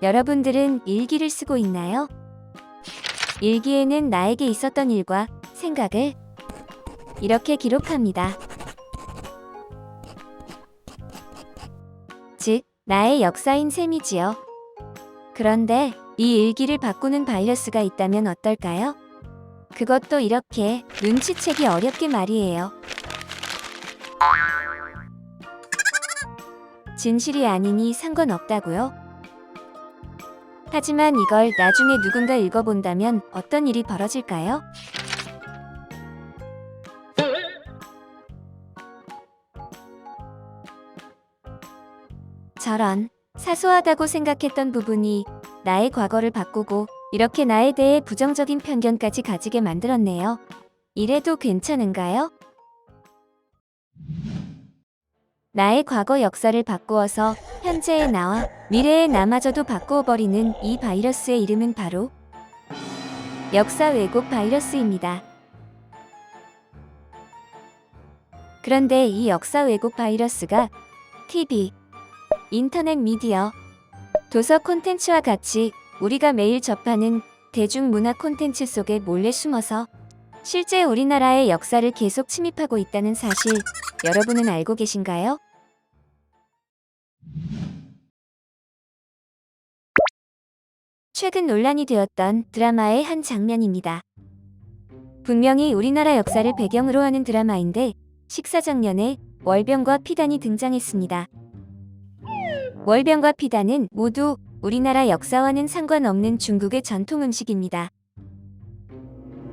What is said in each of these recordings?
여러분들은 일기를 쓰고 있나요? 일기에는 나에게 있었던 일과 생각을 이렇게 기록합니다. 즉, 나의 역사인 셈이지요. 그런데 이 일기를 바꾸는 바이러스가 있다면 어떨까요? 그것도 이렇게 눈치채기 어렵게 말이에요. 진실이 아니니 상관없다고요? 하지만 이걸 나중에 누군가 읽어본다면 어떤 일이 벌어질까요? 저런, 사소하다고 생각했던 부분이 나의 과거를 바꾸고 이렇게 나에 대해 부정적인 편견까지 가지게 만들었네요. 이래도 괜찮은가요? 나의 과거 역사를 바꾸어서 현재의 나와 미래의 나마저도 바꾸어버리는 이 바이러스의 이름은 바로 역사 왜곡 바이러스입니다. 그런데 이 역사 왜곡 바이러스가 TV, 인터넷 미디어, 도서 콘텐츠와 같이 우리가 매일 접하는 대중문화 콘텐츠 속에 몰래 숨어서 실제 우리나라의 역사를 계속 침입하고 있다는 사실, 여러분은 알고 계신가요? 최근 논란이 되었던 드라마의 한 장면입니다. 분명히 우리나라 역사를 배경으로 하는 드라마인데 식사 장면에 월병과 피단이 등장했습니다. 월병과 피단은 모두 우리나라 역사와는 상관없는 중국의 전통 음식입니다.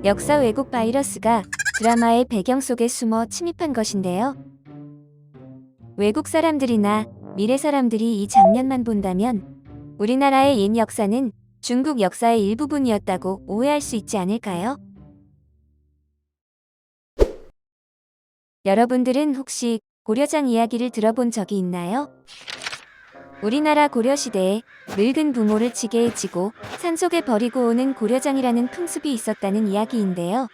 역사 왜곡 바이러스가 드라마의 배경 속에 숨어 침입한 것인데요. 외국 사람들이나 미래 사람들이 이 장면만 본다면 우리나라의 옛 역사는 중국 역사의 일부분이었다고 오해할 수 있지 않을까요? 여러분들은 혹시 고려장 이야기를 들어본 적이 있나요? 우리나라 고려시대에 늙은 부모를 지게에 지고 산속에 버리고 오는 고려장이라는 풍습이 있었다는 이야기인데요.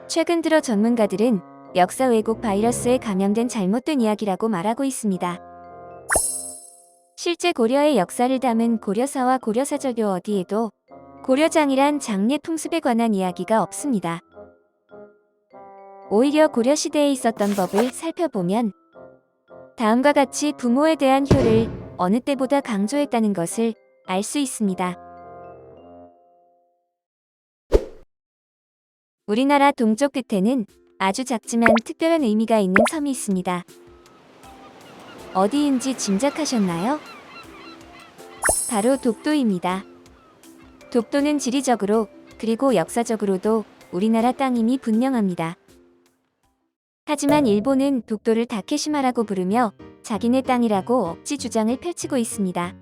최근 들어 전문가들은 역사 왜곡 바이러스에 감염된 잘못된 이야기라고 말하고 있습니다. 실제 고려의 역사를 담은 고려사와 고려사전료 어디에도 고려장이란 장례 풍습에 관한 이야기가 없습니다. 오히려 고려시대에 있었던 법을 살펴보면 다음과 같이 부모에 대한 효를 어느 때보다 강조했다는 것을 알 수 있습니다. 우리나라 동쪽 끝에는 아주 작지만 특별한 의미가 있는 섬이 있습니다. 어디인지 짐작하셨나요? 바로 독도입니다. 독도는 지리적으로 그리고 역사적으로도 우리나라 땅임이 분명합니다. 하지만 일본은 독도를 다케시마라고 부르며 자기네 땅이라고 억지 주장을 펼치고 있습니다.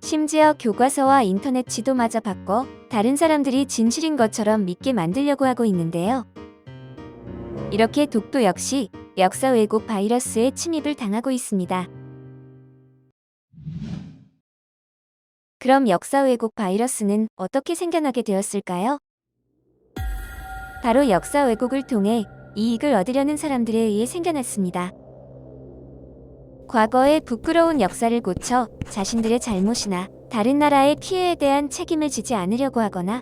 심지어 교과서와 인터넷 지도마저 바꿔 다른 사람들이 진실인 것처럼 믿게 만들려고 하고 있는데요. 이렇게 독도 역시 역사 왜곡 바이러스의 침입을 당하고 있습니다. 그럼 역사 왜곡 바이러스는 어떻게 생겨나게 되었을까요? 바로 역사 왜곡을 통해 이익을 얻으려는 사람들에 의해 생겨났습니다. 과거의 부끄러운 역사를 고쳐 자신들의 잘못이나 다른 나라의 피해에 대한 책임을 지지 않으려고 하거나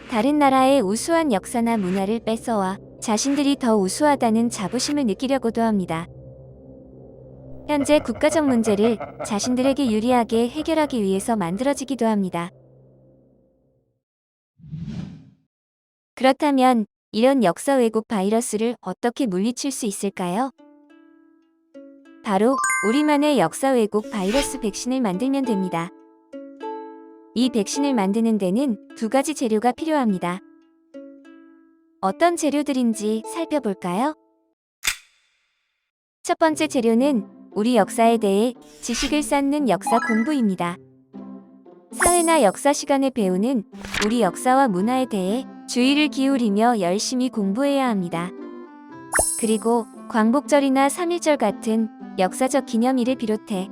다른 나라의 우수한 역사나 문화를 뺏어와 자신들이 더 우수하다는 자부심을 느끼려고도 합니다. 현재 국가적 문제를 자신들에게 유리하게 해결하기 위해서 만들어지기도 합니다. 그렇다면 이런 역사 왜곡 바이러스를 어떻게 물리칠 수 있을까요? 바로 우리만의 역사 왜곡 바이러스 백신을 만들면 됩니다. 이 백신을 만드는 데는 두 가지 재료가 필요합니다. 어떤 재료들인지 살펴볼까요? 첫 번째 재료는 우리 역사에 대해 지식을 쌓는 역사 공부입니다. 사회나 역사 시간에 배우는 우리 역사와 문화에 대해 주의를 기울이며 열심히 공부해야 합니다. 그리고 광복절이나 3.1절 같은 역사적 기념일을 비롯해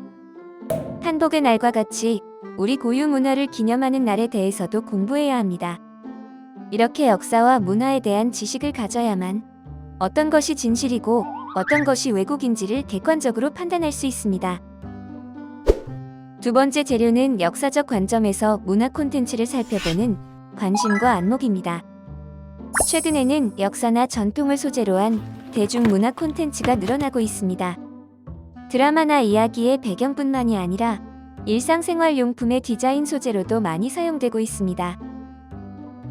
한복의 날과 같이 우리 고유 문화를 기념하는 날에 대해서도 공부해야 합니다. 이렇게 역사와 문화에 대한 지식을 가져야만 어떤 것이 진실이고 어떤 것이 왜곡인지를 객관적으로 판단할 수 있습니다. 두 번째 재료는 역사적 관점에서 문화 콘텐츠를 살펴보는 관심과 안목입니다. 최근에는 역사나 전통을 소재로 한 대중문화 콘텐츠가 늘어나고 있습니다. 드라마나 이야기의 배경뿐만이 아니라 일상생활용품의 디자인 소재로도 많이 사용되고 있습니다.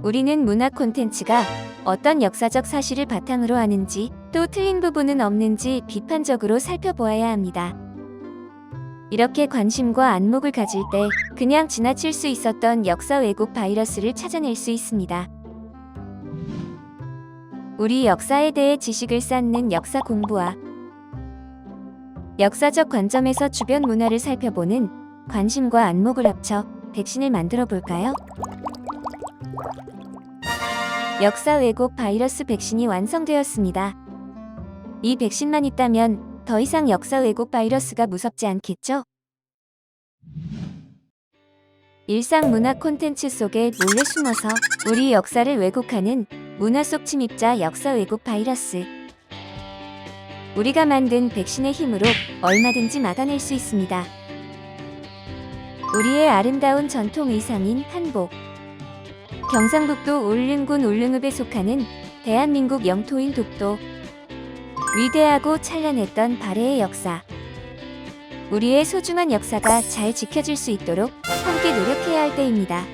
우리는 문화 콘텐츠가 어떤 역사적 사실을 바탕으로 하는지, 또 틀린 부분은 없는지 비판적으로 살펴보아야 합니다. 이렇게 관심과 안목을 가질 때 그냥 지나칠 수 있었던 역사 왜곡 바이러스를 찾아낼 수 있습니다. 우리 역사에 대해 지식을 쌓는 역사 공부와 역사적 관점에서 주변 문화를 살펴보는 관심과 안목을 합쳐 백신을 만들어 볼까요? 역사 왜곡 바이러스 백신이 완성되었습니다. 이 백신만 있다면 더 이상 역사 왜곡 바이러스가 무섭지 않겠죠? 일상 문화 콘텐츠 속에 몰래 숨어서 우리 역사를 왜곡하는 문화 속 침입자 역사 왜곡 바이러스. 우리가 만든 백신의 힘으로 얼마든지 막아낼 수 있습니다. 우리의 아름다운 전통 의상인 한복. 경상북도 울릉군 울릉읍에 속하는 대한민국 영토인 독도. 위대하고 찬란했던 발해의 역사. 우리의 소중한 역사가 잘 지켜질 수 있도록 함께 노력해야 할 때입니다.